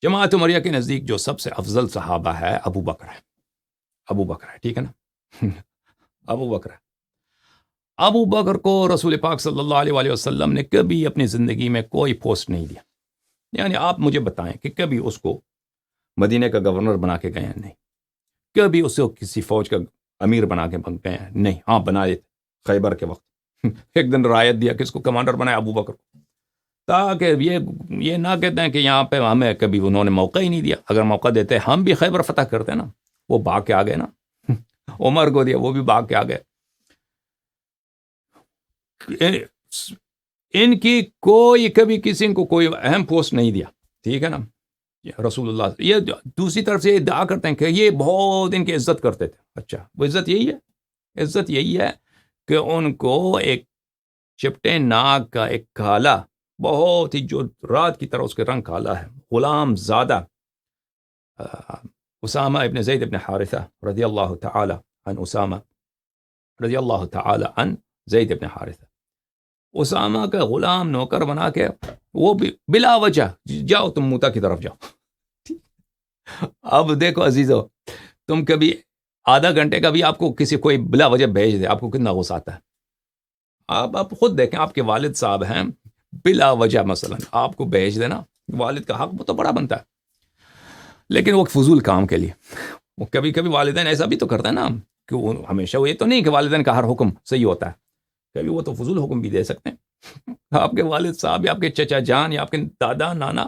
جماعت عمریہ کے نزدیک جو سب سے افضل صحابہ ہے ابو بکر ہے. ابو بکر ہے، ٹھیک ہے نا. ابو بکر ہے. ابو بکر کو رسول پاک صلی اللہ علیہ وآلہ وسلم نے کبھی اپنی زندگی میں کوئی پوسٹ نہیں دیا. یعنی آپ مجھے بتائیں کہ کبھی اس کو مدینہ کا گورنر بنا کے گئے ہیں؟ نہیں. کبھی اس کو کسی فوج کا امیر بنا کے گئے ہیں؟ نہیں. ہاں بنائے تھے خیبر کے وقت. ایک دن رعایت دیا کہ اس کو کمانڈر بنایا ابو بکر کو، تاکہ یہ نہ کہتے ہیں کہ یہاں پہ ہمیں کبھی انہوں نے موقع ہی نہیں دیا. اگر موقع دیتے ہم بھی خیبر فتح کرتے نا. وہ بھاگ کے آ گئے نا. عمر کو دیا، وہ بھی بھاگ کے آ گئے. ان کی کوئی کبھی کسی کو کوئی اہم پوسٹ نہیں دیا، ٹھیک ہے نا. رسول اللہ یہ دوسری طرف سے ادعا کرتے ہیں کہ یہ بہت ان کی عزت کرتے تھے. اچھا وہ عزت یہی ہے؟ عزت یہی ہے کہ ان کو ایک چپٹے ناک کا ایک کالا، بہت ہی جو رات کی طرح اس کے رنگ کالا ہے، غلام زادہ اسامہ ابن زید ابن حارثہ رضی اللہ تعالی عن اسامہ رضی اللہ تعالی عن زید ابن حارثہ، اسامہ کا غلام نوکر بنا کے وہ بھی بلا وجہ جاؤ تم موتا کی طرف جاؤ. اب دیکھو عزیزو، تم کبھی آدھا گھنٹے کا بھی آپ کو کسی کوئی بلا وجہ بھیج دے، آپ کو کتنا غصہ آتا ہے؟ آپ خود دیکھیں، آپ کے والد صاحب ہیں، بلا وجہ مثلا آپ کو بھیج دینا، والد کا حق تو بڑا بنتا ہے، لیکن وہ فضول کام کے لیے. وہ کبھی کبھی والدین ایسا بھی تو کرتا ہے نا، کہ وہ ہمیشہ وہ یہ تو نہیں کہ والدین کا ہر حکم صحیح ہوتا ہے، کبھی وہ تو فضول حکم بھی دے سکتے ہیں. آپ کے والد صاحب یا آپ کے چچا جان یا آپ کے دادا نانا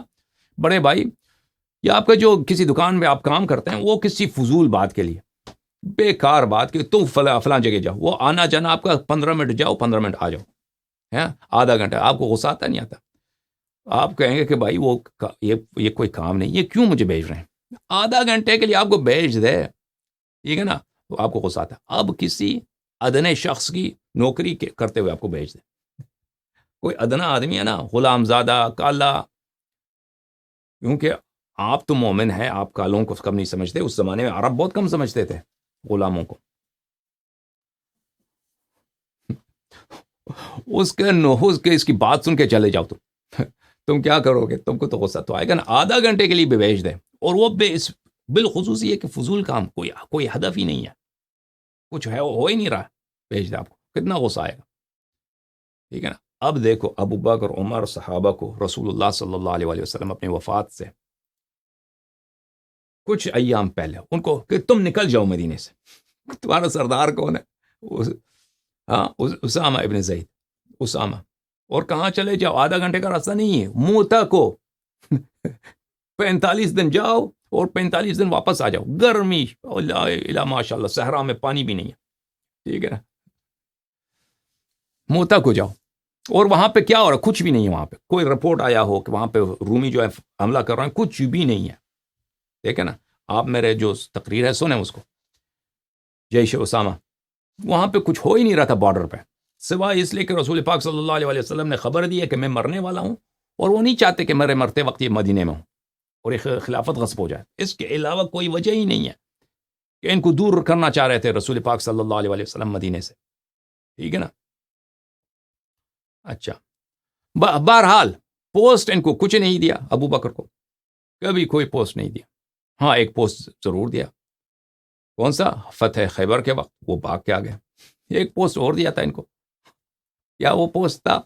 بڑے بھائی یا آپ کا جو کسی دکان میں آپ کام کرتے ہیں، وہ کسی فضول بات کے لیے، بیکار بات کہ تم فلاں جگہ جاؤ، وہ آنا جانا آپ کا 15 منٹ جاؤ 15 منٹ آ جاؤ، ہے آدھا گھنٹہ، آپ کو غصہ آتا نہیں آتا؟ آپ کہیں گے کہ بھائی وہ یہ کوئی کام نہیں، یہ کیوں مجھے بھیج رہے ہیں؟ آدھا گھنٹے کے لیے آپ کو بھیج دے، ٹھیک ہے نا، تو آپ کو غصہ آتا ہے. اب کسی ادنے شخص کی نوکری کرتے ہوئے آپ کو بھیج دے، کوئی ادنا آدمی ہے نا، غلام زادہ کالا، کیونکہ آپ تو مومن ہیں، آپ کالوں کو کم نہیں سمجھتے. اس زمانے میں عرب بہت کم سمجھتے تھے غلاموں کو. اس کی بات سن کے چلے جاؤ تم کیا کرو گے؟ تم کو تو غصہ تو آئے گا نا. آدھا گھنٹے کے لیے بھی بھیج دیں، اور وہ بالخصوص یہ کہ فضول کام، کوئی ہدف ہی نہیں ہے، کچھ ہے ہو ہی نہیں رہا، بھیج دیں، آپ کو کتنا غصہ آئے گا؟ ٹھیک ہے نا. اب دیکھو ابو بکر عمر صحابہ کو رسول اللہ صلی اللہ علیہ وآلہ وسلم اپنی وفات سے کچھ ایام پہلے ان کو کہ تم نکل جاؤ مدینے سے. تمہارا سردار کون ہے؟ ہاں اسامہ ابن زید، اسامہ. اور کہاں چلے جاؤ؟ آدھا گھنٹے کا راستہ نہیں ہے، موتا کو 45 دن جاؤ اور 45 دن واپس آ جاؤ. گرمی ماشاء اللہ، صحرا میں پانی بھی نہیں ہے، ٹھیک ہے نا. موتا کو جاؤ، اور وہاں پہ کیا ہو رہا ہے؟ کچھ بھی نہیں ہے. وہاں پہ کوئی رپورٹ آیا ہو کہ وہاں پہ رومی جو ہے حملہ کر رہے ہیں؟ کچھ بھی نہیں ہے، ٹھیک ہے نا. آپ میرے جو تقریر ہے سنیں اس کو. جیش اسامہ وہاں پہ کچھ ہو ہی نہیں رہا تھا بارڈر پہ، سوائے اس لیے کہ رسول پاک صلی اللہ علیہ وسلم نے خبر دی ہے کہ میں مرنے والا ہوں، اور وہ نہیں چاہتے کہ میرے مرتے وقت یہ مدینے میں ہوں اور ایک خلافت غصب ہو جائے. اس کے علاوہ کوئی وجہ ہی نہیں ہے کہ ان کو دور کرنا چاہ رہے تھے رسول پاک صلی اللہ علیہ وسلم مدینے سے، ٹھیک ہے نا. اچھا بہرحال پوسٹ ان کو کچھ نہیں دیا، ابو بکر کو کبھی کوئی پوسٹ نہیں دیا. ہاں ایک پوسٹ ضرور دیا. کون سا؟ فتح خیبر کے وقت وہ بھاگ کے آ گئے. ایک پوسٹ اور دیا تھا ان کو. کیا وہ پوسٹ تھا؟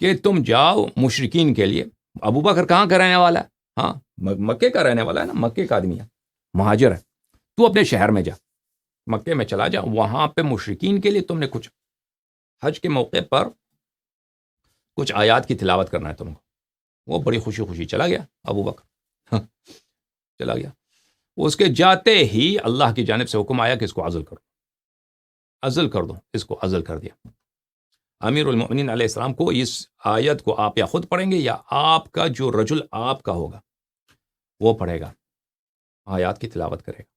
کہ تم جاؤ مشرکین کے لیے. ابو بکر کہاں کا رہنے والا ہے؟ ہاں مکے کا رہنے والا ہے نا، مکے کا آدمی ہے، مہاجر ہے. تو اپنے شہر میں جا، مکے میں چلا جا، وہاں پہ مشرکین کے لیے تم نے کچھ حج کے موقع پر کچھ آیات کی تلاوت کرنا ہے تم کو. وہ بڑی خوشی خوشی چلا گیا ابو بکر، چلا گیا. اس کے جاتے ہی اللہ کی جانب سے حکم آیا کہ اس کو عزل کرو، عزل کر دو. اس کو عزل کر دیا. امیر المؤمنین علیہ السلام کو اس آیت کو آپ یا خود پڑھیں گے یا آپ کا جو رجل آپ کا ہوگا وہ پڑھے گا، آیات کی تلاوت کرے گا.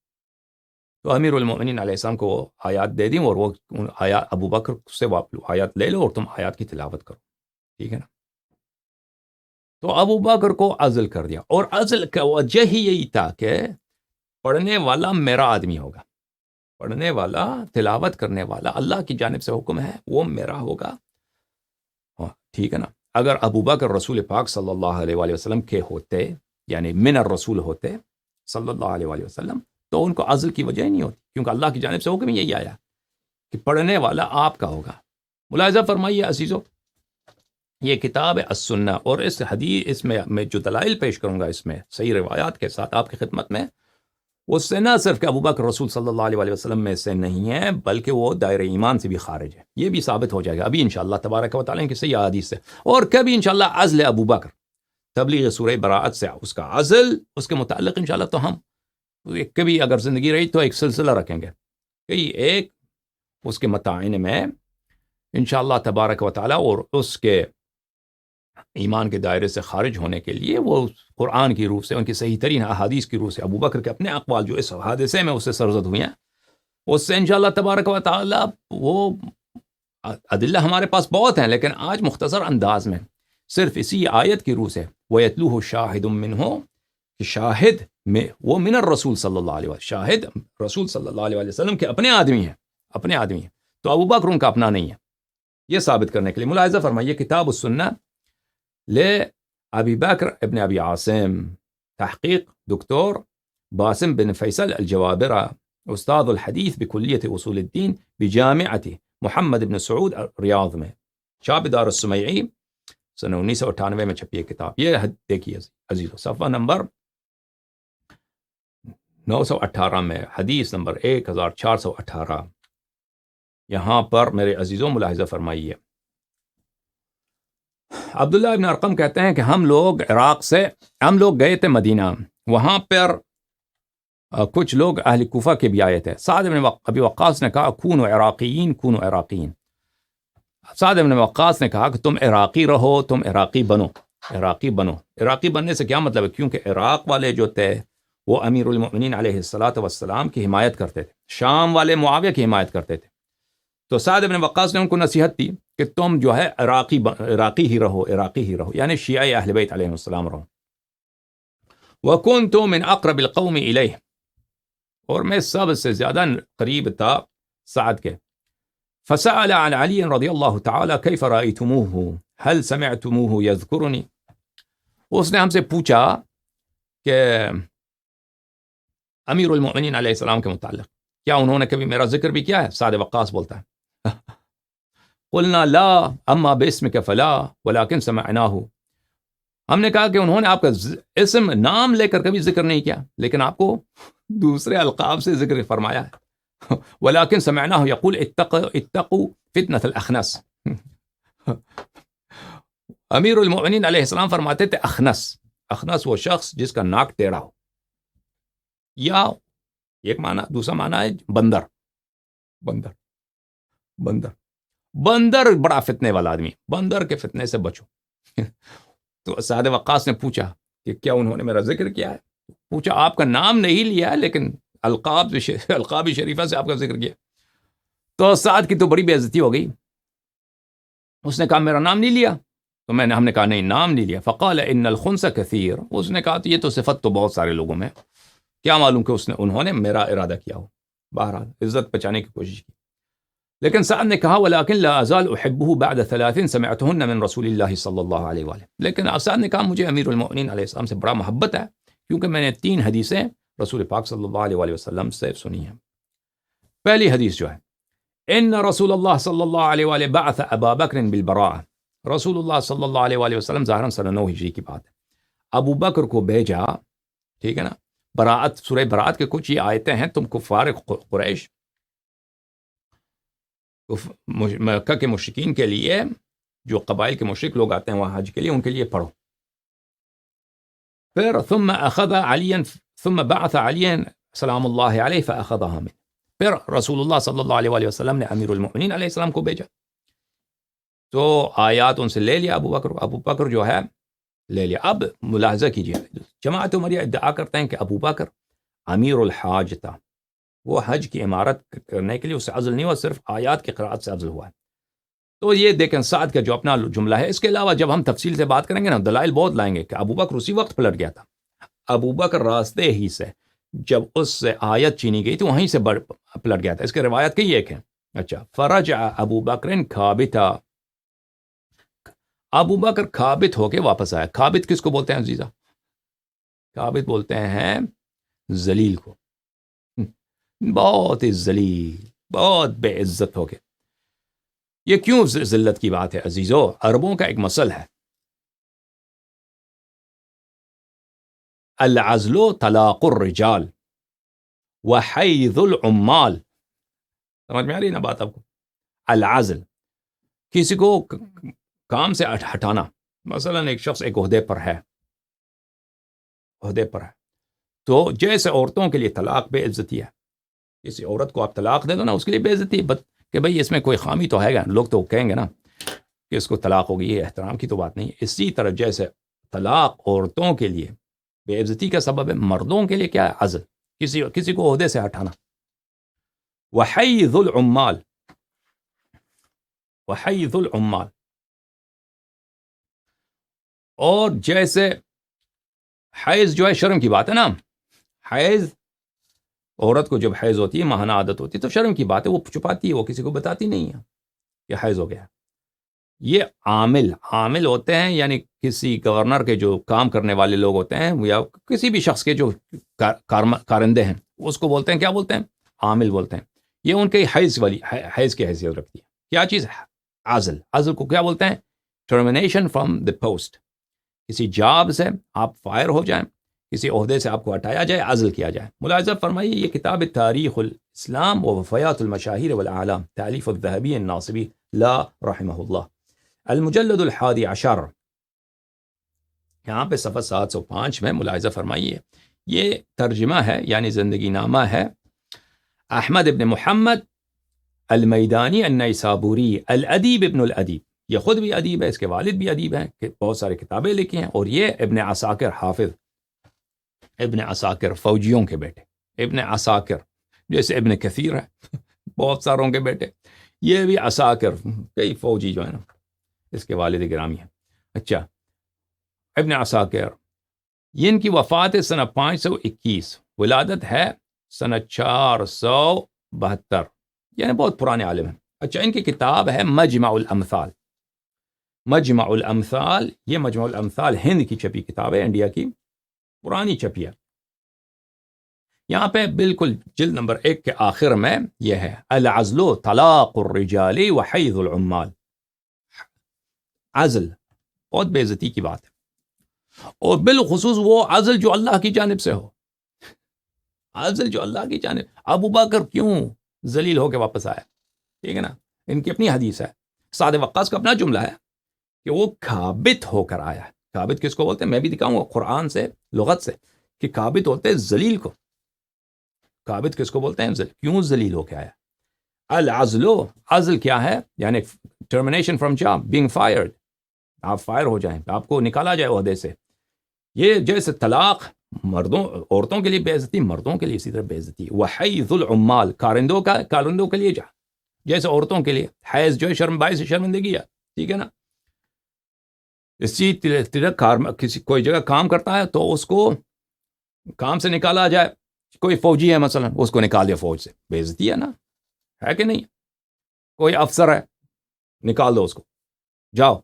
تو امیر المؤمنین علیہ السلام کو آیات دے دیں، اور وہ آیات ابو بکر سے آیات لے لو اور تم آیات کی تلاوت کرو، ٹھیک ہے نا. تو ابو بکر کو عزل کر دیا، اور عزل کا وجہ ہی یہی تھا کہ پڑھنے والا میرا آدمی ہوگا، پڑھنے والا، تلاوت کرنے والا، اللہ کی جانب سے حکم ہے وہ میرا ہوگا، ٹھیک ہے نا. اگر ابو بکر رسول پاک صلی اللہ علیہ وآلہ وسلم کے ہوتے یعنی من الرسول ہوتے صلی اللہ علیہ وآلہ وسلم تو ان کو عزل کی وجہ ہی نہیں ہوتی، کیونکہ اللہ کی جانب سے حکم یہی آیا کہ پڑھنے والا آپ کا ہوگا۔ ملاحظہ فرمائیے عزیزو، یہ کتاب ہے السنہ، اور اس حدیث میں جو دلائل پیش کروں گا اس میں صحیح روایات کے ساتھ آپ کی خدمت میں، اس سے نہ صرف کہ ابوبکر رسول صلی اللہ علیہ وآلہ وسلم میں سے نہیں ہے، بلکہ وہ دائرہ ایمان سے بھی خارج ہے، یہ بھی ثابت ہو جائے گا ابھی انشاءاللہ تبارک و تعالیٰ کی صحیح احادیث سے۔ اور کبھی انشاءاللہ عزل ابوبکر، تبلیغ سورہ براءت سے اس کا عزل، اس کے متعلق انشاءاللہ تو ہم کبھی اگر زندگی رہی تو ایک سلسلہ رکھیں گے، کئی ایک اس کے متعین میں انشاءاللہ تبارک و تعالیٰ، اور اس کے ایمان کے دائرے سے خارج ہونے کے لیے وہ قرآن کی روح سے، ان کی صحیح ترین احادیث کی روح سے، ابوبکر کے اپنے اقوال جو اس حادثے میں اس سے سرزد ہوئی ہیں، اس سے انشاءاللہ تبارک و تعالیٰ وہ ادلہ ہمارے پاس بہت ہیں، لیکن آج مختصر انداز میں صرف اسی آیت کی روح سے وَيَتْلُوهُ شَاهِدٌ مِّنْهُ، کہ شاہد میں وہ من الرسول صلی اللہ علیہ وسلم، شاہد رسول صلی اللہ علیہ وسلم کے اپنے آدمی ہیں، اپنے آدمی ہیں، تو ابوبکر ان کا اپنا نہیں ہے، یہ ثابت کرنے کے لیے ملاحظہ فرمائیے کتاب السنہ لے ابی بکر ابن ابی عاصم، تحقیق دکتور باسم بن فیصل الجوابرہ، استاد الحدیث بکلیت اصول الدین بجامعۃ محمد بن سعود ریاض میں، چاپ دار السمیعی، سنہ 1998 میں چھپی ہے کتاب۔ یہ دیکھیے عزیزو، صفحہ نمبر 918 میں، حدیث نمبر 1418، یہاں پر میرے عزیزوں ملاحظہ فرمائیے، عبداللہ ابن ارقم کہتے ہیں کہ ہم لوگ گئے تھے مدینہ، وہاں پر کچھ لوگ اہل کوفہ کے بھی آئے تھے۔ سعد بن ابی وقاص نے کہا کونوا عراقیین، کونوا عراقیین، سعد بن وقاص نے کہا کہ تم عراقی رہو، تم عراقی بنو، عراقی بنو۔ عراقی بننے سے کیا مطلب ہے؟ کیونکہ عراق والے جو تھے وہ امیر المؤمنین علیہ الصلاۃ والسلام کی حمایت کرتے تھے، شام والے معاویہ کی حمایت کرتے تھے، تو سعد بن وقاص نے ان کو نصیحت دی کہ تم جو ہے عراقی ہی رہو، عراقی ہی رہو، یعنی شیعہ اہل بیت علیہ السلام رہو۔ وَكُنْتُ مِنْ أَقْرَبِ الْقَوْمِ إِلَيْهِ، اور میں سب سے زیادہ قریب تھا سعد کے۔ فسأل عن علي رضی اللہ تعالی كيف رأيتموه هل سمعتموه يذكرني، اس نے ہم سے پوچھا کہ امیر المؤمنین علیہ السلام کے متعلق کیا انہوں نے کبھی میرا ذکر بھی کیا ہے؟ سعد وقاص بولتا ہے قلنا لا اما باسمك فلا ولكن سمعناه، ہم نے کہا کہ انہوں نے آپ کا اسم نام لے کر کبھی ذکر نہیں کیا، لیکن آپ کو دوسرے القاب سے ذکر فرمایا ہے۔ ولكن سمعناه يقول اتقوا فتنة الاخنس، امیر المؤمنین علیہ السلام فرماتے تھے اخنس وہ شخص جس کا ناک ٹیڑھا ہو، یا ایک معنی، دوسرا معنی ہے بندر بڑا فتنے والا آدمی، بندر کے فتنے سے بچو۔ تو سعد وقاص نے پوچھا کہ کیا انہوں نے میرا ذکر کیا ہے؟ پوچھا آپ کا نام نہیں لیا ہے، لیکن القاب شریفہ سے آپ کا ذکر کیا۔ تو سعد کی تو بڑی بے عزتی ہو گئی، اس نے کہا میرا نام نہیں لیا، تو ہم نے کہا نہیں نام نہیں لیا۔ فقال ان الخنس کثیر، اس نے کہا تو یہ تو صفت تو بہت سارے لوگوں میں، کیا معلوم کہ انہوں نے میرا ارادہ کیا ہو، بہرحال عزت بچانے کی کوشش کی۔ لیکن سعد نے کہا ولكن لا ازال احبه بعد 30 سمعتهن من رسول اللہ صلی اللہ علیہ وآلہ، لیکن سعد نے کہا مجھے امیر المؤمنین علیہ السلام سے بڑا محبت ہے، کیونکہ میں نے 3 حدیثیں رسول پاک صلی اللہ علیہ وآلہ وسلم سے سنی ہیں۔ پہلی حدیث جو ہے ان رسول اللہ صلی اللہ علیہ وآلہ بعث ابا بکر بالبراء، رسول اللہ صلی اللہ علیہ وآلہ وسلم ظاہراً سنہ 9 ہجری کی بات ہے، ابو بکر کو بھیجا، ٹھیک ہے نا، براءت، سورہ براءت کے کچھ یہ آیتیں ہیں، تم کفار قریش، مکہ کے مشرکین کے لیے، جو قبائل کے مشرک لوگ آتے ہیں وہاں حج کے لیے، ان کے لیے پڑھو۔ پھر ثم بعث علیا سلام اللہ علیہ فاخذها منه، پھر رسول اللہ صلی اللہ علیہ وآلہ وسلم نے امیر المؤمنین علیہ السلام کو بھیجا، تو آیات ان سے لے لیا ابو بکر جو ہے لے لیا۔ اب ملاحظہ کیجیے، جماعت عمریہ ادعا کرتے ہیں کہ ابو بکر امیر الحاج تھا، وہ حج کی عمارت کرنے کے لیے اس سے عزل نہیں ہوا، صرف آیات کی قرأت سے عزل ہوا ہے۔ تو یہ دیکھیں سعد کا جو اپنا جملہ ہے، اس کے علاوہ جب ہم تفصیل سے بات کریں گے نا، دلائل بہت لائیں گے کہ ابو بکر اسی وقت پلٹ گیا تھا، ابو بکر راستے ہی سے جب اس سے آیت چینی گئی تو وہیں سے پلٹ گیا تھا، اس کے روایت کئی ایک ہیں۔ اچھا، فرجع ابو بکر کھابتا، ابو بکر کھابت ہو کے واپس آیا۔ کھابت کس کو بولتے ہیں عزیزہ؟ کابت بولتے ہیں ذلیل کو، بہت ہی ذلیل، بہت بے عزت ہو گئے۔ یہ کیوں ذلت کی بات ہے عزیزو؟ عربوں کا ایک مثل ہے، العزل طلاق الرجال وحیض العمال۔ سمجھ میں آ رہی نا بات آپ کو؟ العزل، کسی کو کام سے ہٹانا، مثلا ایک شخص ایک عہدے پر ہے، تو جیسے عورتوں کے لیے طلاق بے عزتی ہے، کسی عورت کو آپ طلاق دے دو نا، اس کے لیے بے عزتی کہ بھئی اس میں کوئی خامی تو ہے گا، لوگ تو کہیں گے نا کہ اس کو طلاق ہوگی، یہ احترام کی تو بات نہیں ہے۔ اسی طرح جیسے طلاق عورتوں کے لیے بے عزتی کا سبب ہے، مردوں کے لیے کیا ہے؟ عزل، کسی کو عہدے سے ہٹانا۔ وحیض العمال، وحیض العمال، اور جیسے حیض جو ہے شرم کی بات ہے نا، حیض عورت کو جب حیض ہوتی ہے، ماہانہ عادت ہوتی ہے، تو شرم کی بات ہے، وہ چھپاتی ہے، وہ کسی کو بتاتی نہیں ہے کہ حیض ہو گیا۔ یہ عامل ہوتے ہیں، یعنی کسی گورنر کے جو کام کرنے والے لوگ ہوتے ہیں، یا کسی بھی شخص کے جو کارندے ہیں، اس کو بولتے ہیں، کیا بولتے ہیں؟ عامل بولتے ہیں۔ یہ ان کی حیض کی حیثیت رکھتی ہے۔ کیا چیز ہے؟ عزل کو کیا بولتے ہیں؟ ٹرمینیشن فرام دی پوسٹ، کسی جاب سے آپ فائر ہو جائیں، کسی عہدے سے آپ کو ہٹایا جائے، عزل کیا جائے۔ ملاحظہ فرمائیے، یہ کتاب تاریخ الاسلام و وفیات المشاہیر والاعلام، تالیف الذہبی الناصبی لا رحمہ اللہ، المجلد 11، یہاں پہ صفحہ 705 میں ملاحظہ فرمائیے، یہ ترجمہ ہے، یعنی زندگی نامہ ہے احمد ابن محمد المیدانی النیسابوری الادیب ابن الادیب۔ یہ خود بھی ادیب ہے، اس کے والد بھی ادیب ہیں، کہ بہت سارے کتابیں لکھی ہیں، اور یہ ابن عساکر حافظ، ابن عساکر فوجیوں کے بیٹے، ابن عساکر جیسے ابن کثیر ہے بہت ساروں کے بیٹے، یہ بھی عساکر، کئی فوجی جو ہے نا، اس کے والد گرامی ہیں۔ اچھا، ابن عساکر، ان کی وفات ہے سنہ 521، ولادت ہے سنہ 472، یعنی بہت پرانے عالم ہیں۔ اچھا، ان کی کتاب ہے مجمع الامثال۔ مجمع الامثال، یہ مجمع الامثال ہند کی چھپی کتاب ہے، انڈیا کی پرانی چھپی ہے۔ یہاں پہ بالکل جلد نمبر 1 کے آخر میں یہ ہے، العزل طلاق الرجال وحیض العمال۔ عزل بہت بے عزتی کی بات ہے، اور بالخصوص وہ عزل جو اللہ کی جانب سے ہو، عزل جو اللہ کی جانب۔ ابو بکر کیوں ذلیل ہو کے واپس آیا؟ ٹھیک ہے نا، ان کی اپنی حدیث ہے، سعد وقاص کا اپنا جملہ ہے کہ وہ کابت ہو کر آیا۔ کابت کس کو بولتے ہیں؟ میں بھی دکھاؤں گا قرآن سے، لغت سے، کہ کابت ہوتے ہیں ذلیل کو۔ کابت کس کو بولتے ہیں؟ کیوں ذلیل ہو کے آیا؟ العزل، عزل کیا ہے؟ یعنی termination from job, being fired, آپ فائر ہو جائیں، آپ کو نکالا جائے عہدے سے۔ یہ جیسے طلاق عورتوں کے لیے بے عزتی، مردوں کے لیے اسی طرح بے عزتی۔ وحیض العمال، کارندوں کے لیے جیسے عورتوں کے لیے حیض جو ہے شرم، باعث شرمندگی ہے، ٹھیک ہے نا۔ اسی طرح کسی کوئی جگہ کام کرتا ہے تو اس کو کام سے نکالا جائے، کوئی فوجی ہے مثلا، اس کو نکال دیا فوج سے، بے عزتی ہے نا، ہے کہ نہیں؟ کوئی افسر ہے، نکال دو اس کو، جاؤ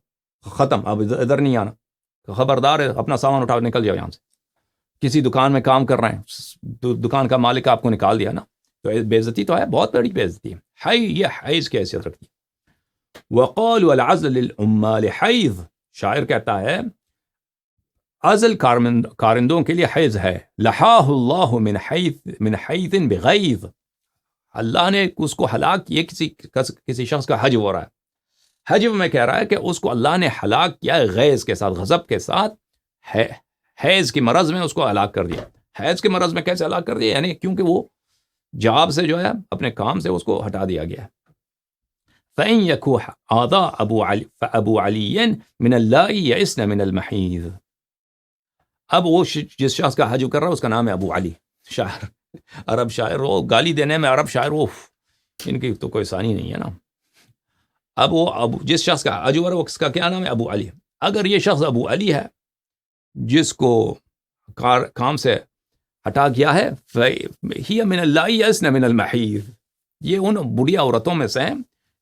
ختم، اب ادھر نہیں آنا، خبردار ہے، اپنا سامان اٹھاؤ، نکل جاؤ یہاں سے۔ کسی دکان میں کام کر رہے ہیں، دکان کا مالک آپ کو نکال دیا نا، تو بے عزتی تو ہے، بہت بڑی بے عزتی ہے۔ یہ حیض کی حیثیت رکھتی ہے۔ وقالوا العزل للعمال حیض، شاعر کہتا ہے عزل کارندوں کے لیے حیض ہے۔ لحاہ اللہ من حیض بغیظ، اللہ نے اس کو ہلاک کیا، کسی شخص کا حجب ہو رہا ہے، حجب میں کہہ رہا ہے کہ اس کو اللہ نے ہلاک کیا غیظ کے ساتھ، غضب کے ساتھ، حیض کی مرض میں اس کو ہلاک کر دیا۔ حیض کے مرض میں کیسے ہلاک کر دیا؟ یعنی کیونکہ وہ جاب سے جو ہے، اپنے کام سے اس کو ہٹا دیا گیا۔ فَإِن يَكُوا أَعْضَاءَ أَبُو عَلِيٍّ مِنَ اللَّائِ يَئِسْنَ مِنَ الْمَحِيضِ۔ اب وہ جس شخص کا حجب کر رہا ہے اس کا نام ہے ابو علی، شاعر، عرب شاعر، وہ گالی دینے میں عرب شاعر، وہ ان کی تو کوئی ثانی نہیں ہے نا۔ اب وہ جس شخص کا حجب ہے، اس کا کیا نام ہے؟ ابو علی۔ اگر یہ شخص ابو علی ہے جس کو کام سے ہٹا گیا ہے، ہی من اللہ یئسن من المحیض، یہ ان بڑھیا عورتوں میں سے ہیں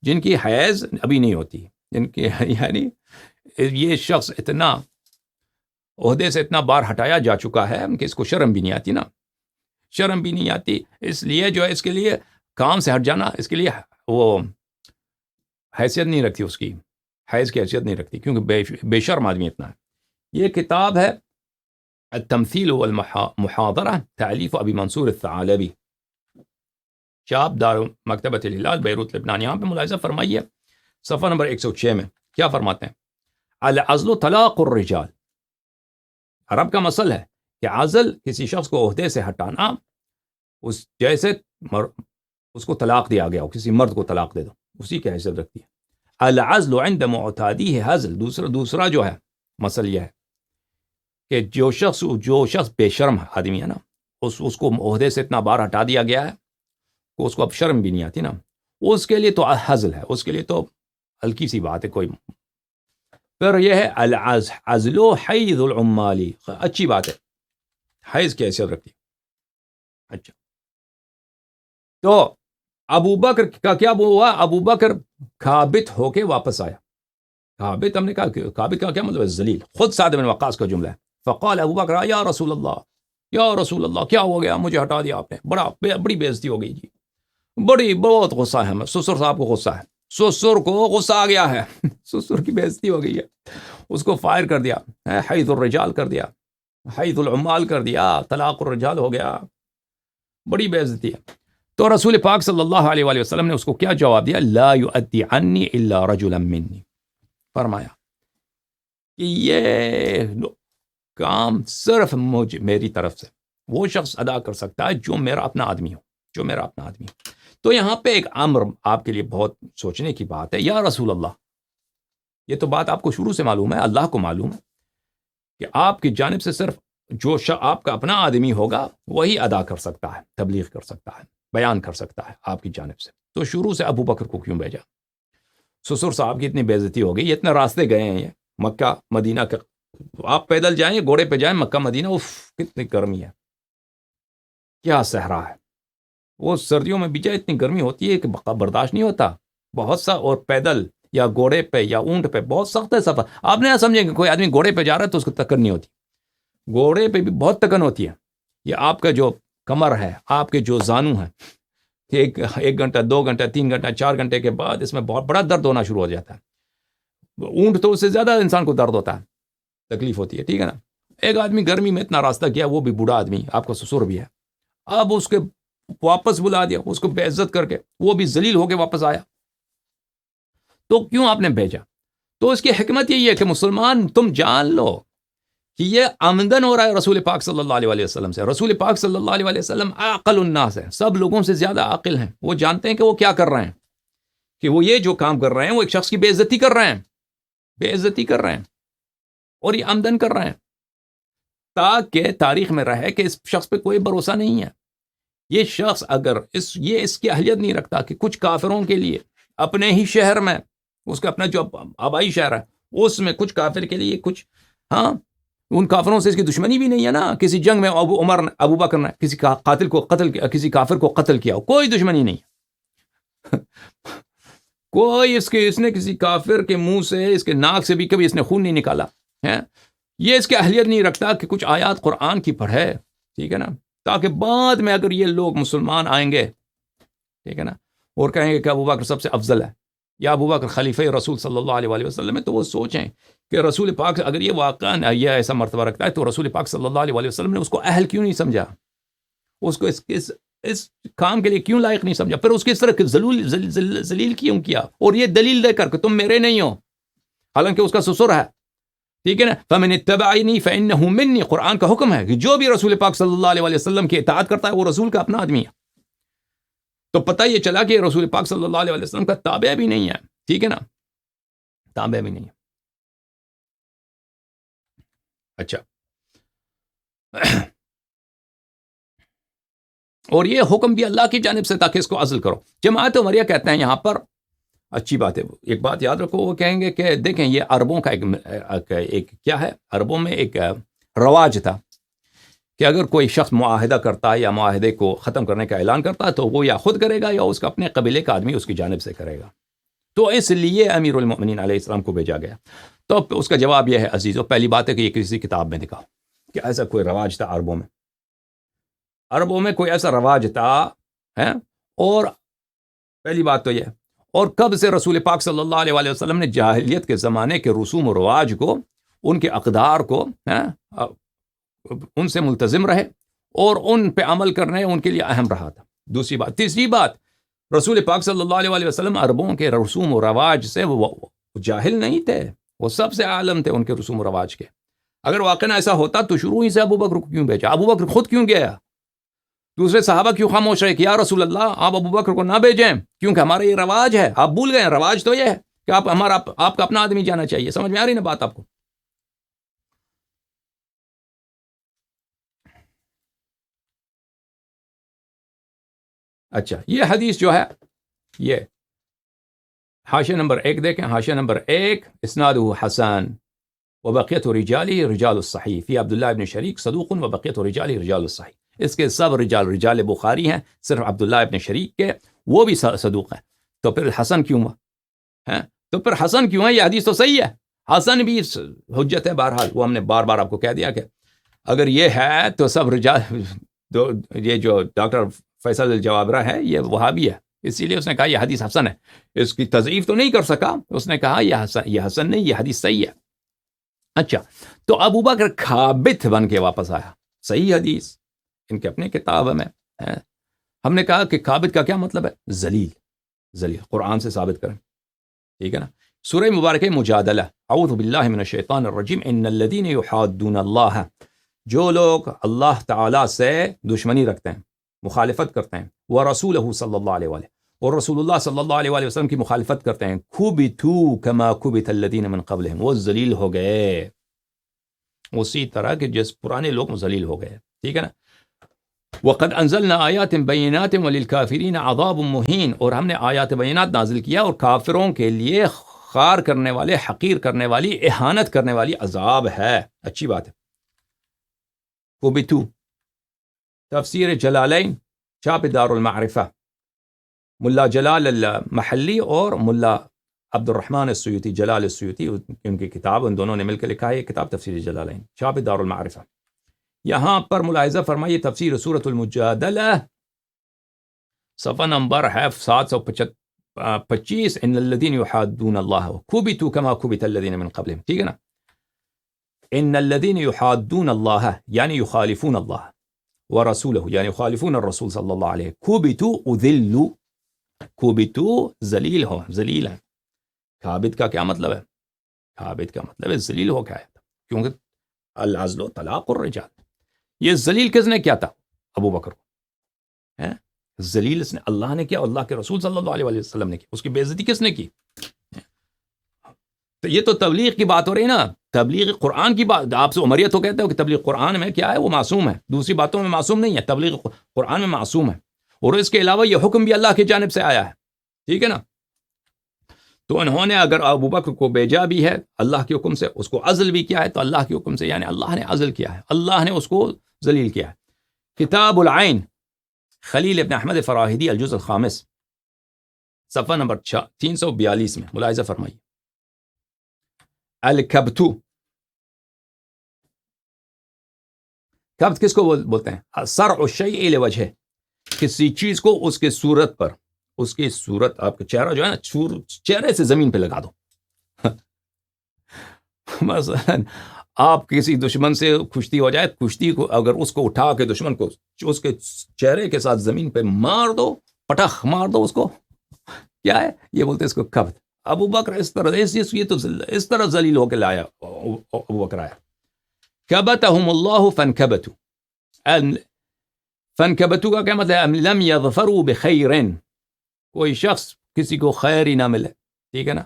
جن کی حیض ابھی نہیں ہوتی، جن کی، یعنی یہ شخص اتنا عہدے سے اتنا بار ہٹایا جا چکا ہے کہ اس کو شرم بھی نہیں آتی نا، شرم بھی نہیں آتی، اس لیے جو ہے اس کے لیے کام سے ہٹ جانا اس کے لیے وہ حیثیت نہیں رکھتی، اس کی حیض کی حیثیت نہیں رکھتی، کیونکہ بے شرم آدمی اتنا ہے۔ یہ کتاب ہے التمثیل والمحاضرہ، تالیف ابی منصور الثعالبی، چاپ دار مکتبۃ الہلال بیروت لبنان۔ یہاں پہ ملاحظہ فرمائیے صفحہ نمبر 106 میں کیا فرماتے ہیں؟ العزل طلاق الرجال، عرب کا مسئلہ ہے کہ عزل کسی شخص کو عہدے سے ہٹانا، اس جیسے اس کو طلاق دیا گیا ہو، کسی مرد کو طلاق دے دو، اسی کی حیثیت رکھتی ہے۔ العزل عند معتادیہ حزل، دوسرا جو ہے مسئلہ یہ ہے کہ جو شخص بے شرم آدمی ہے نا، اس کو عہدے سے اتنا بار ہٹا دیا گیا ہے کہ اس کو اب شرم بھی نہیں آتی نا، اس کے لیے تو حزل ہے، اس کے لیے تو ہلکی سی بات ہے کوئی۔ پھر یہ ہے العزل حیض العمالی، اچھی بات ہے، حیض کی حیثیت رکھتی ہے۔ اچھا، تو ابو بکر کا کیا ہوا؟ ابو بکر کھابت ہو کے واپس آیا۔ کھابت ہم نے کہا کہ کھابت کا کیا مطلب ہے؟ ذلیل، خود سعد بن وقاص کا جملہ ہے۔ فقال ابو بکر یا رسول اللہ، یا رسول اللہ، کیا ہو گیا؟ مجھے ہٹا دیا آپ نے، بڑی بے عزتی ہو گئی جی، بہت غصہ ہے، میں سسر صاحب کو غصہ ہے، سسر کو غصہ آ گیا ہے، سسر کی بے عزتی ہو گئی ہے، اس کو فائر کر دیا، حیث الرجال کر دیا، حیث العمال کر دیا، طلاق الرجال ہو گیا، بڑی بے عزتی ہے۔ تو رسول پاک صلی اللہ علیہ وآلہ وسلم نے اس کو کیا جواب دیا؟ لا یؤدی عنی الا رجلا منی، فرمایا کہ یہ کام صرف میری طرف سے وہ شخص ادا کر سکتا ہے جو میرا اپنا آدمی ہو، تو یہاں پہ ایک امر آپ کے لیے بہت سوچنے کی بات ہے۔ یا رسول اللہ، یہ تو بات آپ کو شروع سے معلوم ہے، اللہ کو معلوم ہے کہ آپ کی جانب سے صرف جو آپ کا اپنا آدمی ہوگا وہی ادا کر سکتا ہے، تبلیغ کر سکتا ہے، بیان کر سکتا ہے آپ کی جانب سے، تو شروع سے ابو بکر کو کیوں بھیجا؟ سسر صاحب کی اتنی بے عزتی ہو گئی، اتنے راستے گئے ہیں، یہ مکہ مدینہ کا، آپ پیدل جائیں، گھوڑے پہ جائیں، مکہ مدینہ، اف کتنی گرمی ہے، کیا صحرا ہے، وہ سردیوں میں بھی جائے اتنی گرمی ہوتی ہے کہ برداشت نہیں ہوتا، بہت سا، اور پیدل یا گھوڑے پہ یا اونٹ پہ بہت سخت ہے سفر۔ آپ نے سمجھیں کہ کوئی آدمی گھوڑے پہ جا رہا ہے تو اس کو تکن نہیں ہوتی، گھوڑے پہ بھی بہت تکن ہوتی ہے، یہ آپ کا جو کمر ہے، آپ کے جو زانو ہیں، ایک گھنٹہ، 2 گھنٹہ، 3 گھنٹہ، 4 گھنٹے کے بعد اس میں بہت بڑا درد ہونا شروع ہو جاتا ہے، اونٹ تو اس سے زیادہ انسان کو درد ہوتا ہے، تکلیف ہوتی ہے، ٹھیک ہے نا۔ ایک آدمی گرمی میں اتنا راستہ کیا، وہ بھی بوڑھا آدمی، آپ کا سسر بھی ہے، اب اس کے واپس بلا دیا، اس کو بے عزت کر کے، وہ بھی ذلیل ہو کے واپس آیا، تو کیوں آپ نے بھیجا؟ تو اس کی حکمت یہی ہے کہ مسلمان تم جان لو کہ یہ آمدن ہو رہا ہے رسول پاک صلی اللہ علیہ وسلم سے۔ رسول پاک صلی اللہ علیہ وسلم عاقل الناس ہے، سب لوگوں سے زیادہ عاقل ہیں، وہ جانتے ہیں کہ وہ کیا کر رہے ہیں، کہ وہ یہ جو کام کر رہے ہیں وہ ایک شخص کی بے عزتی کر رہے ہیں، بے عزتی کر رہے ہیں، اور یہ آمدن کر رہے ہیں، تاکہ تاریخ میں رہے کہ اس شخص پہ کوئی بھروسہ نہیں ہے۔ یہ شخص اگر یہ اس کی اہلیت نہیں رکھتا کہ کچھ کافروں کے لیے اپنے ہی شہر میں، اس کا اپنا جو آبائی شہر ہے اس میں کچھ کافر کے لیے کچھ، ہاں ان کافروں سے اس کی دشمنی بھی نہیں ہے نا، کسی جنگ میں ابو بکر نے کسی قاتل کو قتل کیا، کسی کافر کو قتل کیا، کوئی دشمنی نہیں ہے، کوئی اس نے کسی کافر کے منہ سے، اس کے ناک سے بھی کبھی اس نے خون نہیں نکالا ہے، یہ اس کی اہلیت نہیں رکھتا کہ کچھ آیات قرآن کی پڑھے، ٹھیک ہے نا، تاکہ بعد میں اگر یہ لوگ مسلمان آئیں گے، ٹھیک ہے نا، اور کہیں گے کہ ابو بکر سب سے افضل ہے یا ابو بکر خلیفہ رسول صلی اللہ علیہ وآلہ وسلم ہے، تو وہ سوچیں کہ رسول پاک اگر یہ واقعا یہ ایسا مرتبہ رکھتا ہے تو رسول پاک صلی اللہ علیہ وآلہ وسلم نے اس کو اہل کیوں نہیں سمجھا، اس کو اس کام کے لیے کیوں لائق نہیں سمجھا، پھر اس کے اس طرح ذلیل کیوں کیا، اور یہ دلیل دے کر کہ تم میرے نہیں ہو، حالانکہ اس کا سسر ہے، ٹھیک ہے نا۔ فَمَنِ اتَّبَعَنِي فَإِنَّهُ مِنِّي، قرآن کا حکم ہے کہ جو بھی رسول پاک صلی اللہ علیہ وسلم کی اطاعت کرتا ہے وہ رسول کا اپنا آدمی ہے، تو پتہ یہ چلا کہ رسول پاک صلی اللہ علیہ وسلم کا تابع بھی نہیں ہے، ٹھیک ہے نا، تابع بھی نہیں ہے۔ اچھا، اور یہ حکم بھی اللہ کی جانب سے تاکہ اس کو عزل کرو۔ جماعت عمریہ کہتے ہیں یہاں پر، اچھی بات ہے، ایک بات یاد رکھو، وہ کہیں گے کہ دیکھیں یہ عربوں کا ایک کیا ہے، عربوں میں ایک رواج تھا کہ اگر کوئی شخص معاہدہ کرتا ہے یا معاہدے کو ختم کرنے کا اعلان کرتا ہے تو وہ یا خود کرے گا یا اس کا اپنے قبیلے کا آدمی اس کی جانب سے کرے گا، تو اس لیے امیر المؤمنین علیہ السلام کو بھیجا گیا۔ تو اس کا جواب یہ ہے عزیزو، پہلی بات ہے کہ یہ کسی کتاب میں دکھا کہ ایسا کوئی رواج تھا عربوں میں کوئی ایسا رواج تھا ہے. اور پہلی بات تو یہ، اور کب سے رسول پاک صلی اللہ علیہ وسلم نے جاہلیت کے زمانے کے رسوم و رواج کو، ان کے اقدار کو ان سے ملتزم رہے اور ان پہ عمل کرنے ان کے لیے اہم رہا تھا. دوسری بات. تیسری بات، رسول پاک صلی اللہ علیہ وسلم عربوں کے رسوم و رواج سے وہ جاہل نہیں تھے، وہ سب سے عالم تھے ان کے رسوم و رواج کے. اگر واقعا ایسا ہوتا تو شروع ہی سے ابو بکر کو کیوں بھیجا؟ ابو بکر خود کیوں گیا؟ دوسرے صحابہ کیوں خاموش رہے کہ یا رسول اللہ آپ ابو بکر کو نہ بھیجیں کیونکہ ہمارا یہ رواج ہے؟ آپ بھول گئے. رواج تو یہ ہے کہ آپ کا اپنا آدمی جانا چاہیے. سمجھ میں آ رہی نا بات آپ کو؟ اچھا، یہ حدیث جو ہے، یہ حاشیہ نمبر 1 دیکھیں. حاشیہ نمبر 1، اسنادہ حسن وبقیت رجالہ رجال الصحیح فی عبداللہ ابن شریک صدوق وبقیت رجالہ رجال الصحیح. اس کے سب رجال بخاری ہیں، صرف عبداللہ ابن شریک کے وہ بھی صدوق ہیں. تو پھر حسن کیوں ہے؟ تو پھر حسن کیوں ہے؟ یہ حدیث تو صحیح ہے. حسن بھی حجت ہے. بہرحال وہ ہم نے بار بار آپ کو کہہ دیا کہ اگر یہ ہے تو سب رجال، یہ جو ڈاکٹر فیصل الجوابرہ ہے یہ وہابی ہے، اسی لیے اس نے کہا یہ حدیث حسن ہے. اس کی تضعیف تو نہیں کر سکا، اس نے کہا یہ حسن نہیں، یہ حدیث صحیح ہے. اچھا، تو ابو بکر کھابت بن کے واپس آیا. صحیح حدیث ان کے اپنے کتاب میں ہے. ہم نے کہا کہ کھابت کا کیا مطلب ہے؟ ذلیل. قرآن سے ثابت کریں، ٹھیک ہے نا. سورہ مبارکہ مجادلہ، اعوذ باللہ من الشیطان الرجیم، ان الذین یحادون اللہ، جو لوگ اللہ تعالی سے دشمنی رکھتے ہیں، مخالفت کرتے ہیں، ورسولہ صلی اللہ علیہ وآلہ، اور رسول اللہ صلی اللہ علیہ وآلہ وسلم کی مخالفت کرتے ہیں، کبتوا کما کبت الذین من قبلہم، وہ ذلیل ہو گئے اسی طرح کہ جس پرانے لوگ ذلیل ہو گئے. ٹھیک ہے نا. وقد انزلنا آیات بینات وللکافرین عذاب مہین، اور ہم نے آیات بینات نازل کیا اور کافروں کے لیے خار کرنے والے، حقیر کرنے والی، اہانت کرنے والی عذاب ہے. اچھی بات ہے. کبتو، تفسیر جلالین، چھاپ دار المعرفہ، ملا جلال المحلی اور ملا عبد الرحمن السیوطی، جلال السیوطی، ان کی کتاب، ان دونوں نے مل کے لکھا ہے یہ کتاب تفسیر جلالین، چھاپ دار المعرفہ. یہاں پر ملاحظہ فرمائیے تفسیر سورۃ المجادلہ، صفحہ نمبر ہے 725، ان الذین یحادون اللہ کبتوا کما کبت الذین من قبلہم. ٹھیک ہے نا. ان الذین یحادون اللہ یعنی یخالفون اللہ ورسولہ یعنی یخالفون الرسول صلی اللہ علیہ، کبتوا اذلوا، کبتوا ذلیل ہو، ذلیل ہے. کھابت کا کیا مطلب ہے؟ کھابت کا مطلب ہے ذلیل ہو گیا ہے، کیونکہ العزل و طلاق الرجال. یہ ذلیل کس نے کیا تھا؟ ابو بکر کو. ذلیل اس نے اللہ نے کیا، اللہ کے رسول صلی اللہ علیہ وسلم نے کی. اس کی بے عزتی کس نے کی؟ تو یہ تو تبلیغ کی بات ہو رہی نا، تبلیغ قرآن کی بات. آپ سے عمریت تو کہتے ہو کہ تبلیغ قرآن میں کیا ہے، وہ معصوم ہے، دوسری باتوں میں معصوم نہیں ہے، تبلیغ قرآن میں معصوم ہے. اور اس کے علاوہ یہ حکم بھی اللہ کی جانب سے آیا ہے. ٹھیک ہے نا. تو انہوں نے اگر ابو بکر کو بھیجا بھی ہے اللہ کے حکم سے، اس کو عزل بھی کیا ہے تو اللہ کے حکم سے، یعنی اللہ نے عزل کیا ہے، اللہ نے اس کو ذلیل کیا ہے. کتاب العین، خلیل ابن احمد فراہیدی، الجزء الخامس، صفحہ نمبر 342 میں ملاحظہ فرمائیے. الکبتو، کبت کس کو بولتے ہیں؟ صرع الشیء لوجہہ، کسی چیز کو اس کے صورت پر، اس کی صورت، آپ کا چہرہ جو ہے نا، چہرے سے زمین پہ لگا دو. مثلا آپ کسی دشمن سے کشتی ہو جائے، کشتی کو اگر اس کو اٹھا کے دشمن کو اس کے چہرے کے ساتھ زمین پہ مار دو، پٹخ مار دو اس کو، کیا ہے یہ بولتے ہیں اس کو کبت. ابو بکر اس طرح یہ تو اس طرح ذلیل ہو کے لایا ابو بکر آیا. کبتہم اللہ فانکبتوا، فانکبتوا کا کیا مطلب ہے؟ لم یظفروا بخیر، کوئی شخص کسی کو خیر ہی نہ ملے، ٹھیک ہے نا،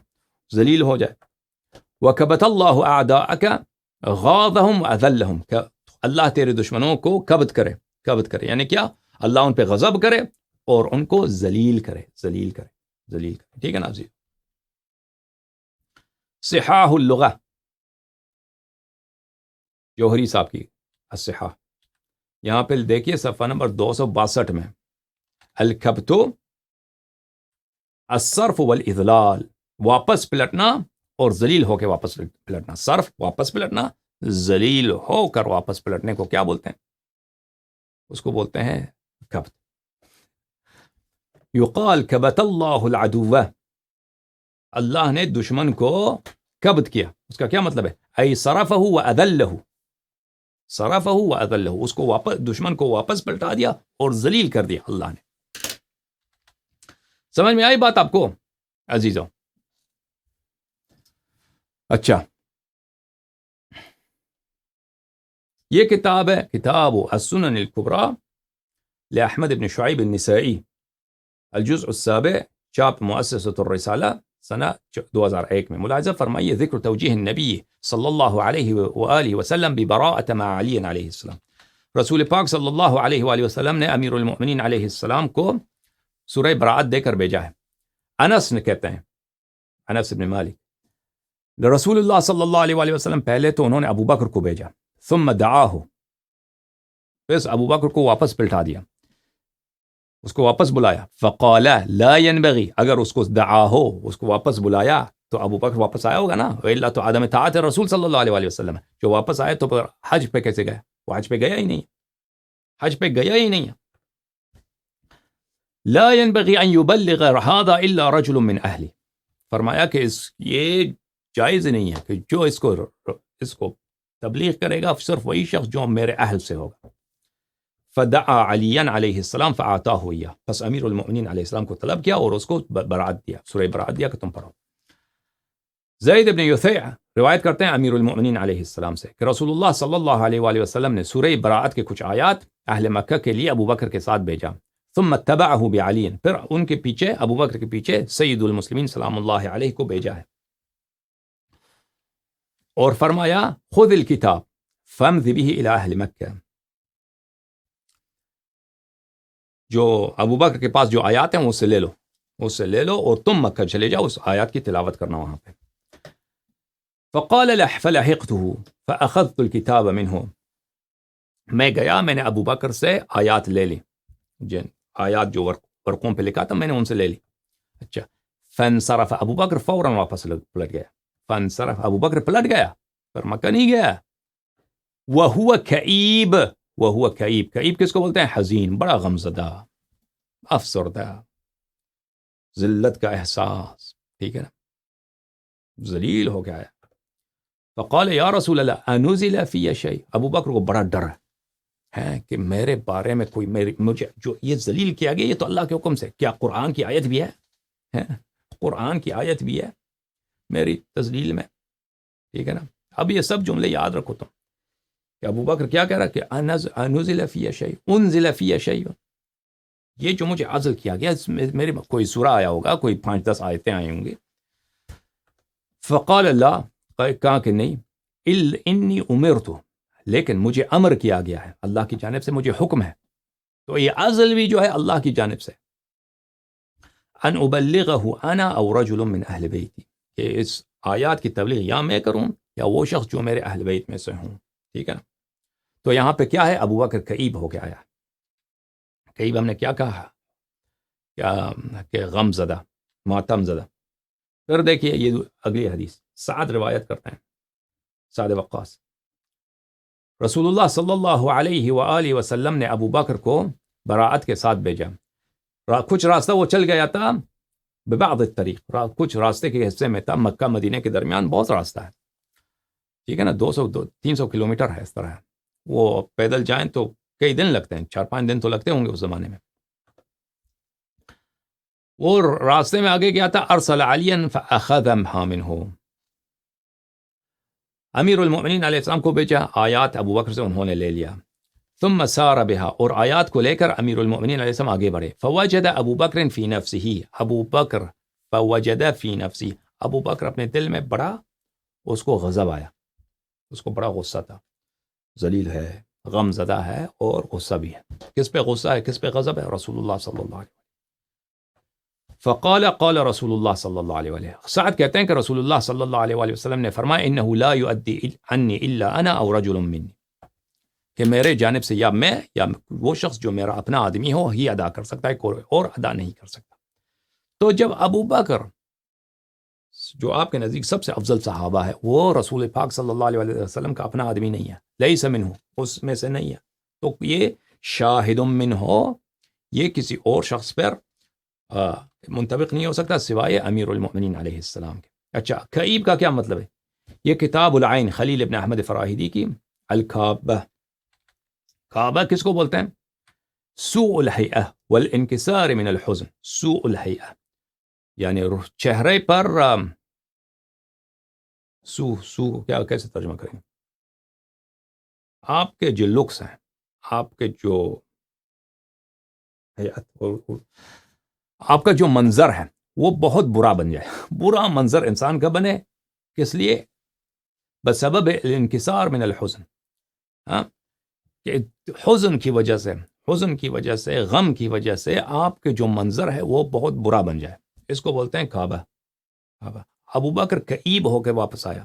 ذلیل ہو جائے. وَكَبَتَ اللَّهُ أَعْدَاءَكَ غَاضَهُمْ وَأَذَلَّهُمْ، اللہ تیرے دشمنوں کو کبت کرے. کبت کرے یعنی کیا؟ اللہ ان پہ غضب کرے اور ان کو ذلیل کرے، ذلیل کرے، ذلیل کرے. ٹھیک ہے نا جی. صحاح اللغہ، جوہری صاحب کی الصحاح، یہاں پہ دیکھیے صفحہ نمبر 262 میں، الکبتو الصرف والاذلال، واپس پلٹنا اور ذلیل ہو کے واپس پلٹنا. صرف واپس پلٹنا، ذلیل ہو کر واپس پلٹنے کو کیا بولتے ہیں؟ اس کو بولتے ہیں کبت. یقال کبت اللہ العدو، اللہ نے دشمن کو کبت کیا. اس کا کیا مطلب ہے؟ ای صرفہ و اذلہ، صرفہ و اذلہ، اس کو واپس، دشمن کو واپس پلٹا دیا اور ذلیل کر دیا اللہ نے. سمجھ میں آئی بات آپ کو عزیزوں؟ اچھا، یہ کتاب ہے کتاب السنن الکبریٰ لأحمد بن شعیب النسائی، الجزء السابع، چاپ مؤسسۃ الرسالہ سنہ 2001 میں. ملاحظہ فرمائیے ذکر توجیہ النبی صلی اللہ علیہ وآلہ وسلم ببراءۃ مع علی علیہ السلام. رسول پاک صلی اللہ علیہ وآلہ وسلم نے امیر المؤمنین علیہ السلام کو سورہ براءت دے کر بھیجا ہے. انس نے کہتے ہیں، انس بن مالک، رسول اللہ صلی اللہ علیہ وآلہ وسلم پہلے تو انہوں نے ابو بکر کو بھیجا، ثم دعاہ، پھر ابو بکر کو واپس پلٹا دیا، اس کو واپس بلایا. فقال لا ينبغي، اگر اس کو دعا ہو، اس کو واپس بلایا تو ابو بکر واپس آیا ہوگا نا. وإلا تو عدم طاعت رسول صلی اللہ علیہ وآلہ وسلم، جو واپس آئے تو پھر حج پہ کیسے گئے؟ وہ حج پہ گیا ہی نہیں، حج پہ گیا ہی نہیں. لا ينبغي ان يبلغ هذا الا رجل من اهله، فرمایا کہ یہ جائز نہیں ہے کہ جو اس کو تبلیغ کرے گا صرف وہی شخص جو میرے اہل سے ہوگا. فدعا علی علیہ السلام فاعطاہ ایہ، پس امیر المؤمنین علیہ السلام کو طلب کیا اور اس کو برات دیا، سورہ برات دیا کہ تم پڑھو. زید بن یثیع روایت کرتے ہیں امیر المؤمنین علیہ السلام سے کہ رسول اللہ صلی اللہ علیہ وآلہ وسلم نے سورہ براءت کے کچھ آیات اہل مکہ کے لیے ابو بکر کے ساتھ بھیجا. ثم اتبعہ بعلی، پھر ان کے پیچھے، ابو بکر کے پیچھے سید المسلمین سلام اللہ علیہ کو بھیجا ہے. اور فرمایا خذ الکتاب فامض به الی اہل مکہ، جو ابو بکر کے پاس جو آیات ہیں اس سے لے لو، اس سے لے لو اور تم مکہ چلے جاؤ، اس آیات کی تلاوت کرنا وہاں پہ. فقال فلحقته فاخذت الكتاب منه، میں گیا، میں نے ابو بکر سے آیات لے لی، جن آیات جو ورقوں پہ لکھا تھا میں نے ان سے لے لی. اچھا، فانصرف، ابو بکر فوراً واپس پلٹ گیا. فانصرف، ابو بکر پلٹ گیا، پر مکہ نہیں گیا. وهو کئیب، وهو کئیب، کئیب کس کو بولتے ہیں؟ حزین، بڑا غمزدہ، افسردہ، ذلت کا احساس، ٹھیک ہے نا، ذلیل ہو گیا ہے. فقال یا رسول اللہ انزل فی شیء، ابو بکر کو بڑا ڈر ہے کہ میرے بارے میں کوئی مجھے جو یہ ذلیل کیا گیا یہ تو اللہ کے حکم سے، کیا قرآن کی آیت بھی ہے؟ قرآن کی آیت بھی ہے میری تذلیل میں، ٹھیک ہے نا. اب یہ سب جملے یاد رکھو تم کہ ابو بکر کیا کہہ رہا کہ انزل فی شیء، انزل فی شیء، یہ جو مجھے عزل کیا گیا میرے کوئی سورہ آیا ہوگا، کوئی 5-10 آیتیں آئی ہوں گی. فقال اللہ، کہا کہ نہیں، انی امرت، لیکن مجھے امر کیا گیا ہے، اللہ کی جانب سے مجھے حکم ہے، تو یہ عزل بھی جو ہے اللہ کی جانب سے. ان ابلغہ انا او رجل من اہل بیتی، کہ اس آیات کی تبلیغ یا میں کروں یا وہ شخص جو میرے اہل بیت میں سے ہوں، ٹھیک ہے نا. تو یہاں پہ کیا ہے؟ ابو بکر کئیب ہو کے آیا. کئیب ہم نے کیا کہا؟ کیا کہ غم زدہ، ماتم زدہ. پھر دیکھیے یہ اگلی حدیث، سعد روایت کرتے ہیں، سعد وقاص، رسول اللہ صلی اللہ علیہ وآلہ وسلم نے ابو بکر کو براءت کے ساتھ بھیجا. کچھ راستہ وہ چل گیا تھا، ببعض الطریق، کچھ راستے کے حصے میں تھا، مکہ مدینہ کے درمیان بہت راستہ ہے، ٹھیک ہے نا، 200-300 کلومیٹر ہے، اس طرح ہے. وہ پیدل جائیں تو کئی دن لگتے ہیں، 4-5 دن تو لگتے ہوں گے اس زمانے میں. وہ راستے میں آگے گیا تھا، ارسل علیا فاخذها منه، امیر المؤمنین علیہ السلام کو بھیجا، آیات ابو بکر سے انہوں نے لے لیا. ثم سار بها، اور آیات کو لے کر امیر المؤمنین علیہ السلام آگے بڑھے. فوجد ابو بکر فی نفسه، ابو بکر، فوجد فی نفسی، ابو بکر اپنے دل میں بڑا، اس کو غضب آیا، اس کو بڑا غصہ تھا، ذلیل ہے، غم زدہ ہے اور غصہ بھی ہے. کس پہ غصہ ہے، کس پہ غضب ہے؟ رسول اللہ صلی اللہ علیہ وسلم. فقال قال رسول اللہ صلی اللہ علیہ وسلم، سعد کہتے ہیں کہ رسول اللہ صلی اللہ علیہ وآلہ وسلم نے فرمایا انه لا يؤدي عني الا انا او رجل مني، کہ میرے جانب سے یا میں یا وہ شخص جو میرا اپنا آدمی ہو ہی ادا کر سکتا ہے، کوئی اور ادا نہیں کر سکتا. تو جب ابو بکر جو آپ کے نزدیک سب سے افضل صحابہ ہے، وہ رسول پاک صلی اللہ علیہ وسلم کا اپنا آدمی نہیں ہے، لیس منہ، اس میں سے نہیں ہے، تو یہ شاہد منہ، یہ کسی اور شخص پر منطبق نہیں ہو سکتا سوائے امیر المؤمنین علیہ السلام کے۔ اچھا، کعیب کا کیا مطلب ہے؟ یہ کتاب العین خلیل ابن احمد فراہیدی کی الکعبہ، کعبہ کس کو بولتے ہیں؟ سوء الحیئہ والانکسار من الحزن، سوء الحیئہ یعنی چہرے پر سو کیا کیسے ترجمہ کریں؟ آپ کے جو لکس ہیں، آپ کے جو آپ کا جو منظر ہے وہ بہت برا بن جائے۔ برا منظر انسان کا بنے، کس لیے؟ بسبب الانکسار من الحزن، کہ حزن کی وجہ سے، غم کی وجہ سے آپ کے جو منظر ہے وہ بہت برا بن جائے، اس کو بولتے ہیں کعبہ۔ ابو بکر کعیب ہو کے واپس آیا،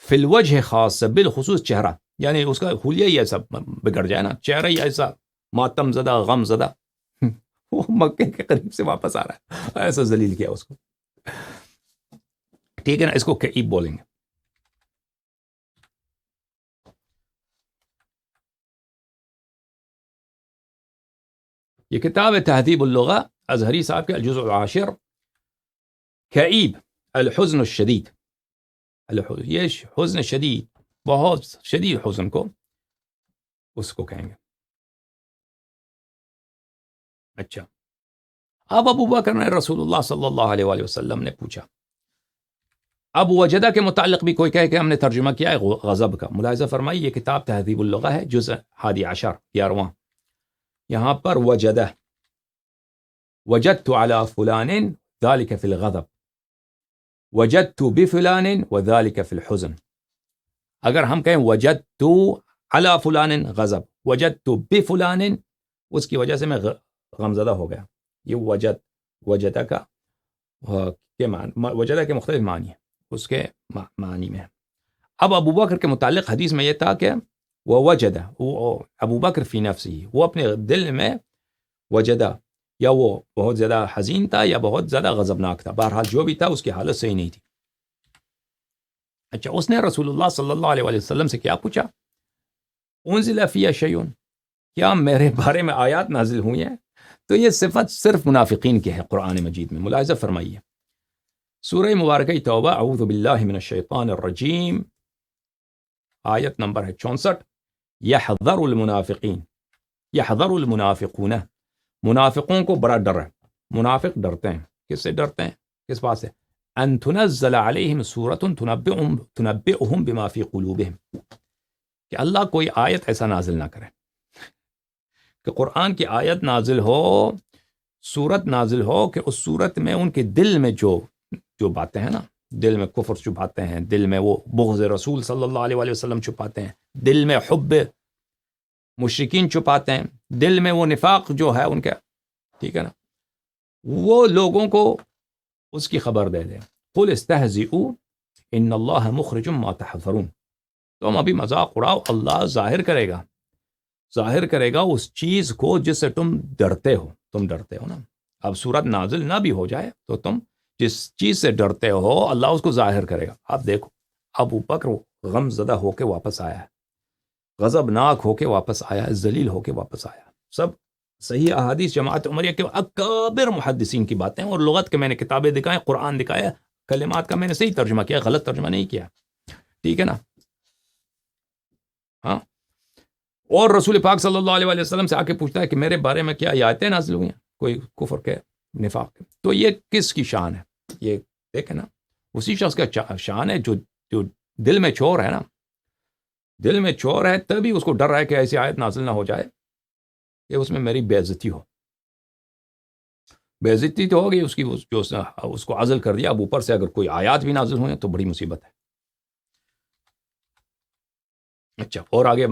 فی الوجہ خاص، بالخصوص چہرہ، یعنی اس کا حلیہ ہی ایسا بگڑ جائے نا، چہرہ ہی ایسا ماتم زدہ، غم زدہ، وہ مکے کے قریب سے واپس آ رہا ہے، ایسا ذلیل کیا اس کو، ٹھیک ہے نا، اس کو کعیب بولیں گے۔ یہ کتاب ہے تہذیب اللغہ، ازہری صاحب کے الجزء العاشر، کعیب الحزن الشدید، یہ حزن شدید، بہت شدید حزن کو اس کو کہیں گے۔ اچھا، اب ابو بکر نے رسول اللہ صلی اللہ علیہ وآلہ وسلم نے پوچھا، اب وجدہ کے متعلق بھی کوئی کہے کہ ہم نے ترجمہ کیا ہے غضب کا، ملاحظہ فرمائی یہ کتاب تہذیب اللغہ ہے، جزء 11، 11واں، یہاں پر وجدہ، وجدت على فلان ذلك في الغضب، وجدت بفلان وذلك في الحزن۔ اگر ہم کہیں وجدت على فلان غضب، وجدت بفلان، اس کی وجہ سے میں غمزدہ ہو گیا۔ یہ وجدہ کا وجدہ کے مختلف معنی ہیں، اس کے معنی میں۔ اب ابو بکر کے متعلق حدیث میں یہ تھا کہ وجدہ، ابو بکر فی نفسی، وہ اپنے دل میں وجدہ، یا وہ بہت زیادہ حزین تھا یا بہت زیادہ غضبناک تھا، بہرحال جو بھی تھا اس کی حالت صحیح نہیں تھی۔ اچھا، اس نے رسول اللہ صلی اللہ علیہ وسلم سے کیا پوچھا؟ انزل فی شیء، کیا میرے بارے میں آیات نازل ہوئی ہیں؟ تو یہ صفت صرف منافقین کی ہے قرآن مجید میں، ملاحظہ فرمائیے، سورہ مبارکہ توبہ، اعوذ باللہ من الشیطان الرجیم، آیت نمبر ہے 64، یحذر المنافقین، یحذر المنافقون، منافقوں کو بڑا ڈر ہے، منافق ڈرتے ہیں، کس سے ڈرتے ہیں؟ کس بات سے؟ ان تنزل علیہم سورۃ تنبئہم بما فی قلوبہم، کہ اللہ کوئی آیت ایسا نازل نہ کرے، کہ قرآن کی آیت نازل ہو، سورت نازل ہو، کہ اس سورت میں ان کے دل میں جو باتیں ہیں نا، دل میں کفر چھپاتے ہیں، دل میں وہ بغض رسول صلی اللہ علیہ وآلہ وسلم چھپاتے ہیں، دل میں حب مشرکین چھپاتے ہیں، دل میں وہ نفاق جو ہے ان کا، ٹھیک ہے نا، وہ لوگوں کو اس کی خبر دے دیں۔ قل استہزئوا ان اللہ مخرج ما تحذرون، تم ابھی مذاق اڑاؤ، اللہ ظاہر کرے گا اس چیز کو جس سے تم ڈرتے ہو نا۔ اب سورت نازل نہ بھی ہو جائے تو تم جس چیز سے ڈرتے ہو اللہ اس کو ظاہر کرے گا۔ اب دیکھو، ابو بکر غم زدہ ہو کے واپس آیا ہے، غضبناک ہو کے واپس آیا ہے، ذلیل ہو کے واپس آیا ہے۔ سب صحیح احادیث جماعت عمریہ کے اکابر محدثین کی باتیں، اور لغت کے میں نے کتابیں دکھائیں، قرآن دکھایا، کلمات کا میں نے صحیح ترجمہ کیا، غلط ترجمہ نہیں کیا، ٹھیک ہے نا۔ ہاں، اور رسول پاک صلی اللہ علیہ وسلم سے آ کے پوچھتا ہے کہ میرے بارے میں کیا آیتیں نازل ہوئی ہیں کوئی کفر کے، نفاق کے، تو یہ کس کی شان ہے؟ یہ دیکھیں نا، اسی شخص کا شان ہے جو دل میں چور ہے نا، دل میں چور ہے، تبھی اس کو ڈر رہا ہے کہ ایسی آیت نازل نہ ہو جائے کہ اس میں میری بے عزتی ہو۔ بے عزتی تو ہوگی اس کی، جو اس کو عزل کر دیا، اب اوپر سے اگر کوئی آیات بھی نازل ہوئے تو بڑی مصیبت ہے۔ اچھا، اور آگے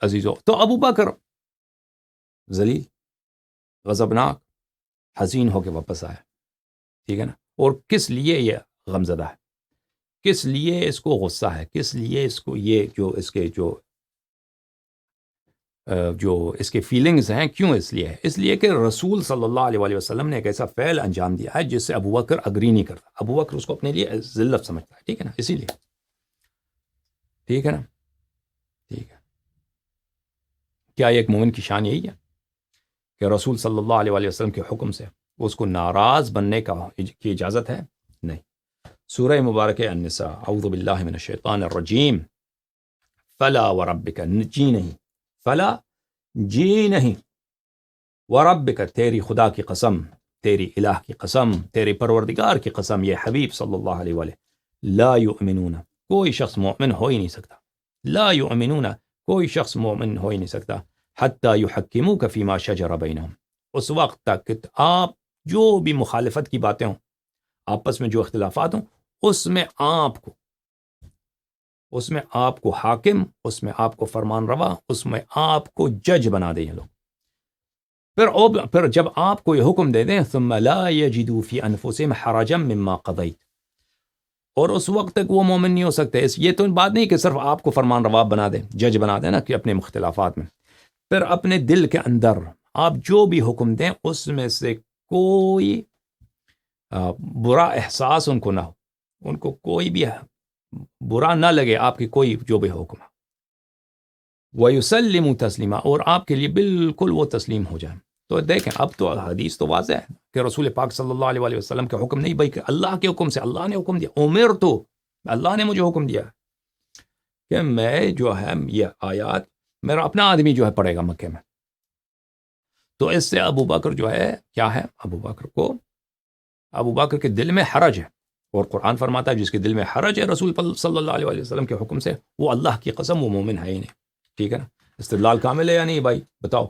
عزیزو، تو ابو بکر ذلیل، غضبناک، حزین ہو کے واپس آیا، ٹھیک ہے نا، اور کس لیے یہ غمزدہ ہے، کس لیے اس کو غصہ ہے، کس لیے اس کو یہ جو اس کے جو جو اس کے فیلنگز ہیں کیوں اس لیے ہے؟ اس لیے کہ رسول صلی اللہ علیہ وآلہ وسلم نے ایک ایسا فعل انجام دیا ہے جس سے ابو بکر اگری نہیں کرتا، ابو بکر اس کو اپنے لیے ذلت سمجھتا ہے، ٹھیک ہے نا، اسی لیے، ٹھیک ہے نا، ٹھیک ہے۔ کیا ایک مومن کی شان یہی ہے کہ رسول صلی اللہ علیہ وآلہ وسلم کے حکم سے اس کو ناراض بننے کی اجازت ہے؟ نہیں۔ سورہ مبارکہ النساء، اعوذ باللہ من الشیطان الرجیم، فلا وربک، جی نہیں، فلا جی نہیں، وربک، تیری خدا کی قسم، تیری الہ کی قسم، تیرے پروردگار کی قسم، یہ حبیب صلی اللہ علیہ وآلہ، لا یؤمنون، کوئی شخص مومن ہو ہی نہیں سکتا، لا یؤمنون، کوئی شخص مومن ہو ہی نہیں سکتا، حتی یحکموک فیما شجر بینہم، اس وقت تک کہ آپ جو بھی مخالفت کی باتیں ہوں، آپس میں جو اختلافات ہوں، اس میں آپ کو حاکم، اس میں آپ کو فرمان روا، اس میں آپ کو جج بنا دیں یہ لوگ۔ پھر جب آپ کو یہ حکم دے دیں، ثم لا یجدوا فی انفسہم حرجا مما قضیت، اور اس وقت تک وہ مومن نہیں ہو سکتے۔ یہ تو بات نہیں کہ صرف آپ کو فرمان روا بنا دیں، جج بنا دیں نا کہ اپنے مختلفات میں، پھر اپنے دل کے اندر آپ جو بھی حکم دیں اس میں سے کوئی برا احساس ان کو نہ ہو، ان کو کوئی بھی برا نہ لگے آپ کی کوئی جو بھی حکم ہے، وَيُسَلِّمُ تسلیما، اور آپ کے لیے بالکل وہ تسلیم ہو جائیں۔ تو دیکھیں اب تو حدیث تو واضح ہے کہ رسول پاک صلی اللہ علیہ وسلم کے حکم نہیں بلکہ اللہ کے حکم سے، اللہ نے حکم دیا، امرتو، اللہ نے مجھے حکم دیا کہ میں جو ہے یہ آیات میرا اپنا آدمی جو ہے پڑھے گا مکے میں۔ تو اس سے ابو بکر جو ہے کیا ہے، ابو بکر کے دل میں حرج ہے، اور قرآن فرماتا ہے جس کے دل میں حرج ہے رسول صلی اللہ علیہ وسلم کے حکم سے، وہ اللہ کی قسم وہ مومن ہے ہی نہیں، ٹھیک ہے نا۔ استدلال کامل ہے یا نہیں بھائی، بتاؤ؟